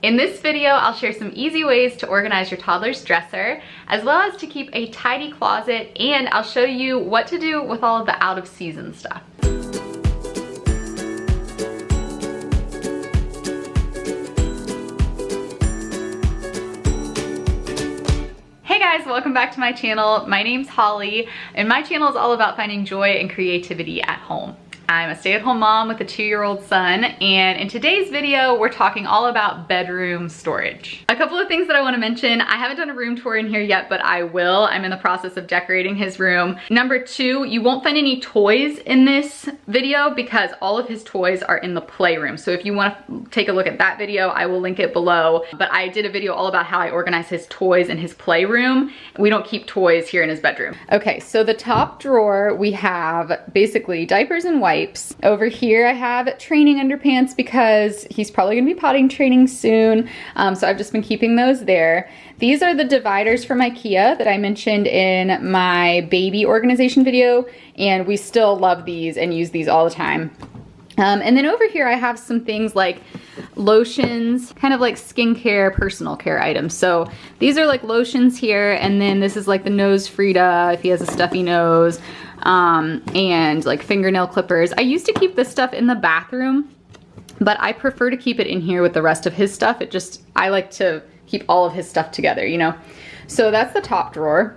In this video, I'll share some easy ways to organize your toddler's dresser, as well as to keep a tidy closet, and I'll show you what to do with all of the out of season stuff. Hey guys, welcome back to my channel. My name's Holly, and my channel is all about finding joy and creativity at home. I'm a stay-at-home mom with a 2-year-old son, and in today's video, we're talking all about bedroom storage. A couple of things that I want to mention. I haven't done a room tour in here yet, but I will. I'm in the process of decorating his room. Number 2, you won't find any toys in this video because all of his toys are in the playroom. So if you want to take a look at that video, I will link it below. But I did a video all about how I organize his toys in his playroom. We don't keep toys here in his bedroom. Okay, so the top drawer, we have basically diapers and wipes. Over here I have training underpants because he's probably gonna be potty training soon. So I've just been keeping those there. These are the dividers from Ikea that I mentioned in my baby organization video, and we still love these and use these all the time. And then over here I have some things like lotions, kind of like skincare, personal care items. So these are like lotions here, and then this is like the nose Frida if he has a stuffy nose, and like fingernail clippers. I used to keep this stuff in the bathroom, but I prefer to keep it in here with the rest of his stuff. I like to keep all of his stuff together, you know? So that's the top drawer.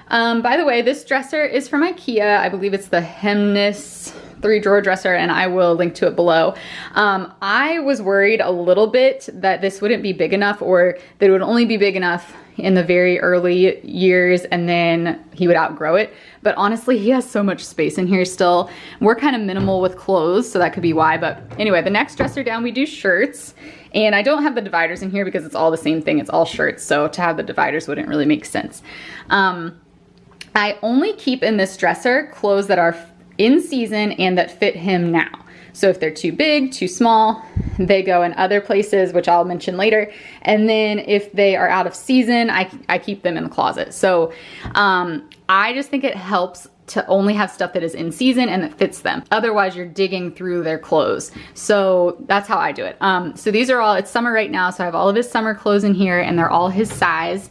By the way, this dresser is from Ikea. I believe it's the Hemnes 3-drawer dresser, and I will link to it below. I was worried a little bit that this wouldn't be big enough, or that it would only be big enough in the very early years and then he would outgrow it. But honestly, he has so much space in here still. We're kind of minimal with clothes, so that could be why. But anyway, the next dresser down, we do shirts. And I don't have the dividers in here because it's all the same thing. It's all shirts, so to have the dividers wouldn't really make sense. I only keep in this dresser clothes that are in season and that fit him now. So if they're too big, too small, they go in other places, which I'll mention later. And then if they are out of season, I keep them in the closet. So I just think it helps to only have stuff that is in season and that fits them. Otherwise, you're digging through their clothes. So that's how I do it. So these are all, it's summer right now, so I have all of his summer clothes in here, and they're all his size.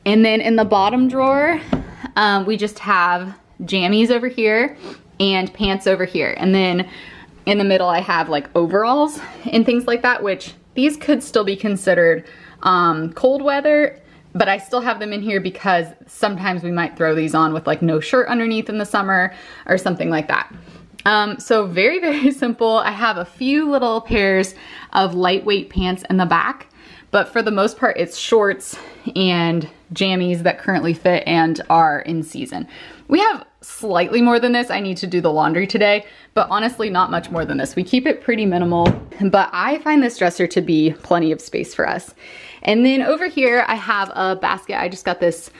And then in the bottom drawer, we just have jammies over here and pants over here. And then in the middle I have like overalls and things like that, which these could still be considered cold weather, but I still have them in here because sometimes we might throw these on with like no shirt underneath in the summer or something like that. So very, very simple. I have a few little pairs of lightweight pants in the back, but for the most part it's shorts and jammies that currently fit and are in season. We have slightly more than this. I need to do the laundry today, but honestly not much more than this. We keep it pretty minimal, but I find this dresser to be plenty of space for us. And then over here I have a basket. I just got this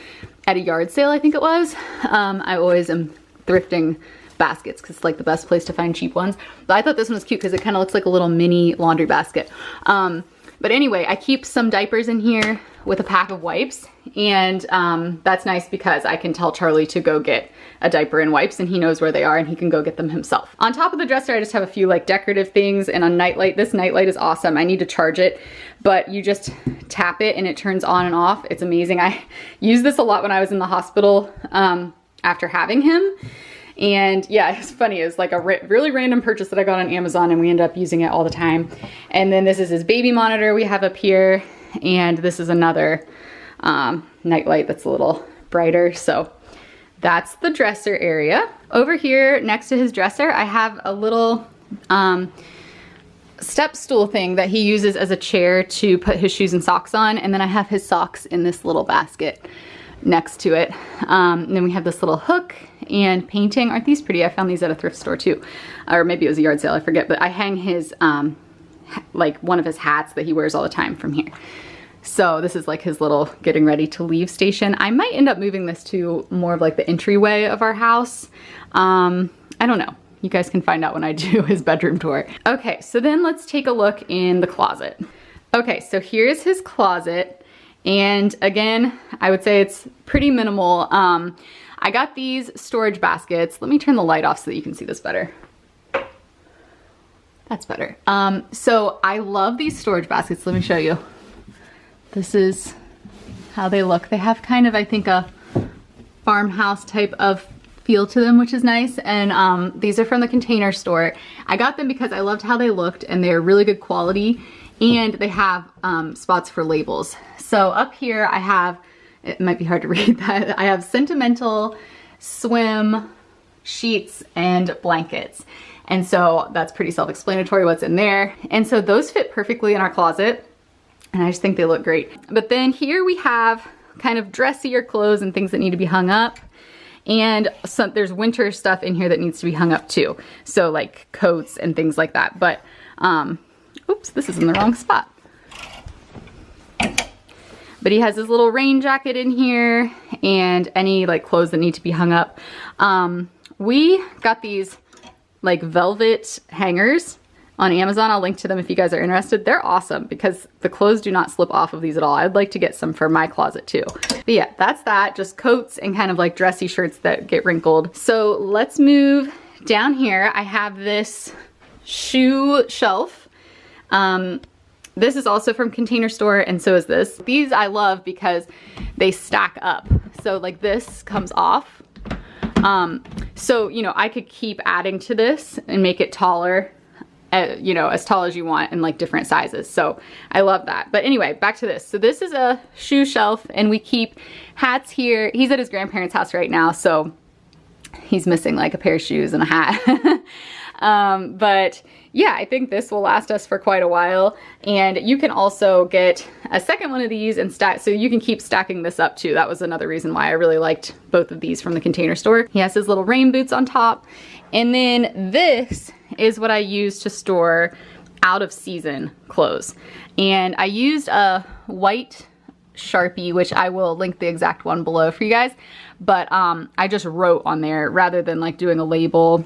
at a yard sale, I think it was. I always am thrifting baskets because it's like the best place to find cheap ones. But I thought this one was cute because it kind of looks like a little mini laundry basket. But anyway, I keep some diapers in here with a pack of wipes, and that's nice because I can tell Charlie to go get a diaper and wipes, and he knows where they are and he can go get them himself. On top of the dresser, I just have a few like decorative things and a nightlight. This nightlight is awesome. I need to charge it, but you just tap it and it turns on and off. It's amazing. I used this a lot when I was in the hospital after having him. And yeah, it's funny. It was like a really random purchase that I got on Amazon, and we end up using it all the time. And then this is his baby monitor we have up here. And this is another nightlight that's a little brighter. So that's the dresser area. Over here next to his dresser, I have a little step stool thing that he uses as a chair to put his shoes and socks on. And then I have his socks in this little basket next to it. And then we have this little hook and painting. Aren't these pretty? I found these at a thrift store too. Or maybe it was a yard sale, I forget. But I hang his, like one of his hats that he wears all the time from here. So this is like his little getting ready to leave station. I might end up moving this to more of like the entryway of our house. I don't know. You guys can find out when I do his bedroom tour. Okay, so then let's take a look in the closet. Okay, so here's his closet. And again, I would say it's pretty minimal. I got these storage baskets. Let me turn the light off so that you can see this better. That's better. So I love these storage baskets. Let me show you. This is how they look. They have kind of, I think, a farmhouse type of feel to them, which is nice. And these are from the Container Store. I got them because I loved how they looked and they're really good quality, and they have spots for labels. So up here I have, it might be hard to read that, I have sentimental, swim, sheets, and blankets. And so that's pretty self-explanatory what's in there. And so those fit perfectly in our closet, and I just think they look great. But then here we have kind of dressier clothes and things that need to be hung up. And there's winter stuff in here that needs to be hung up too. So like coats and things like that. But, oops, this is in the wrong spot. But he has his little rain jacket in here and any like clothes that need to be hung up. We got these like velvet hangers on Amazon. I'll link to them if you guys are interested. They're awesome because the clothes do not slip off of these at all. I'd like to get some for my closet too. But yeah, that's that. Just coats and kind of like dressy shirts that get wrinkled. So let's move down here. I have this shoe shelf. This is also from Container Store, and so is this. These I love because they stack up. So like this comes off. So, you know, I could keep adding to this and make it taller, you know, as tall as you want in like different sizes. So I love that. But anyway, back to this. So this is a shoe shelf, and we keep hats here. He's at his grandparents' house right now, so he's missing like a pair of shoes and a hat. But yeah, I think this will last us for quite a while. And you can also get a second one of these and stack, so you can keep stacking this up too. That was another reason why I really liked both of these from the Container Store. He has his little rain boots on top. And then this is what I use to store out of season clothes. And I used a white Sharpie, which I will link the exact one below for you guys. But I just wrote on there rather than like doing a label,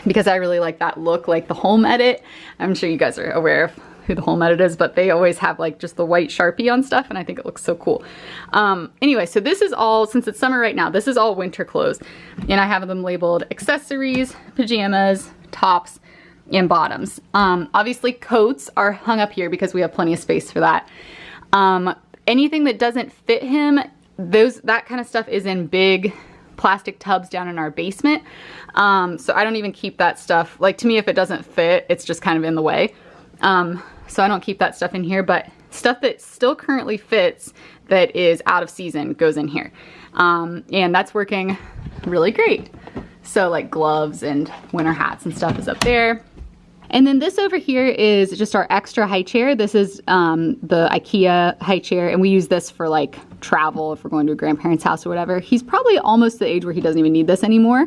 because I really like that look, like the Home Edit. I'm sure you guys are aware of who the Home Edit is, but they always have like just the white Sharpie on stuff, and I think it looks so cool. Anyway, so this is all, since it's summer right now, this is all winter clothes, and I have them labeled accessories, pajamas, tops, and bottoms. Obviously coats are hung up here because we have plenty of space for that. Anything that doesn't fit him, that kind of stuff is in big plastic tubs down in our basement. So I don't even keep that stuff. Like, to me, if it doesn't fit, it's just kind of in the way. So I don't keep that stuff in here, but stuff that still currently fits that is out of season goes in here. And that's working really great. So like gloves and winter hats and stuff is up there. And then this over here is just our extra high chair. This is the Ikea high chair, and we use this for like travel if we're going to a grandparent's house or whatever. He's probably almost the age where he doesn't even need this anymore.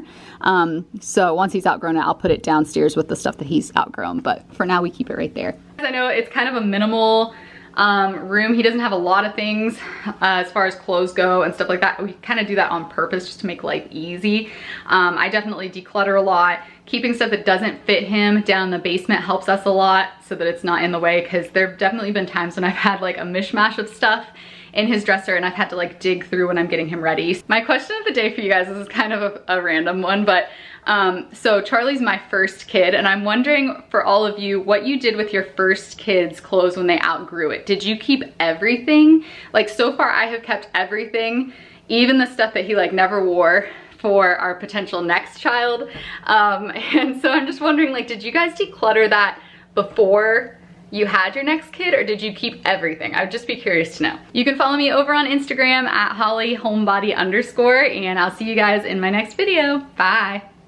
So once he's outgrown it, I'll put it downstairs with the stuff that he's outgrown. But for now, we keep it right there. I know it's kind of a minimal room. He doesn't have a lot of things as far as clothes go and stuff like that. We kind of do that on purpose just to make life easy. I definitely declutter a lot. Keeping stuff that doesn't fit him down in the basement helps us a lot so that it's not in the way, because there have definitely been times when I've had like a mishmash of stuff in his dresser and I've had to like dig through when I'm getting him ready. My question of the day for you guys, this is kind of a random one, but so Charlie's my first kid, and I'm wondering for all of you what you did with your first kid's clothes when they outgrew it. Did you keep everything? Like, so far I have kept everything, even the stuff that he like never wore for our potential next child. And so I'm just wondering, like, did you guys declutter that before you had your next kid, or did you keep everything? I would just be curious to know. You can follow me over on Instagram at HollyHomebody_, and I'll see you guys in my next video. Bye.